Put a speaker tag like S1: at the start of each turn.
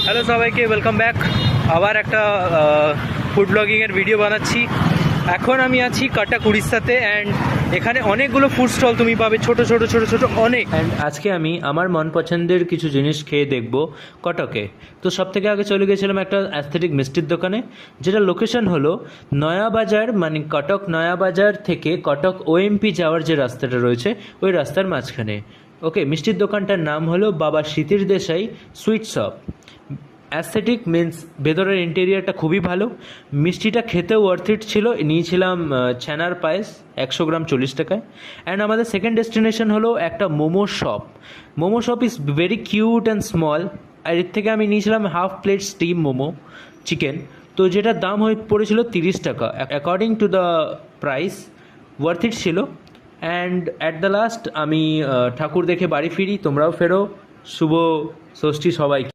S1: Hello সবাইকে, welcome back. আবার একটা ফুড ব্লগিংয়ের ভিডিও বানাচ্ছি। এখন আমি আছি কাটাক উড়িষ্যাতে, অ্যান্ড এখানে অনেকগুলো ফুড স্টল তুমি পাবে, ছোট ছোট ছোট ছোট অনেক। অ্যান্ড আজকে আমি আমার মন পছন্দের কিছু জিনিস খেয়ে দেখব কটকে। তো সব থেকে আগে চলে গেছিলাম একটা অ্যাস্থেটিক মিষ্টির দোকানে, যেটা লোকেশন হলো নয়াবাজার, মানে কটক নয়াবাজার থেকে কটক ওএমপি যাওয়ার যে রাস্তাটা রয়েছে ওই রাস্তার মাঝখানে। ওকে, মিষ্টির দোকানটার নাম হলো বাবা সিতির Desai sweet shop. Aesthetic means ভেতরের ইন্টেরিয়ারটা খুবই ভালো, মিষ্টিটা খেতেও ওয়ার্থ ইট ছিল। নিয়েছিলাম ছানার পায়েস 100 গ্রাম 40 টাকায়। অ্যান্ড আমাদের সেকেন্ড ডেস্টিনেশন হলো একটা momo shop. Momo shop is very cute and small. আর এর থেকে আমি নিয়েছিলাম half plate steam momo chicken, তো যেটার দাম পড়েছিল 30 টাকা। According to the price worth it ছিল। অ্যান্ড অ্যাট দ্য লাস্ট আমি ঠাকুর দেখে বাড়ি ফিরি, তোমরাও ফেরো। শুভ ষষ্ঠী সবাই।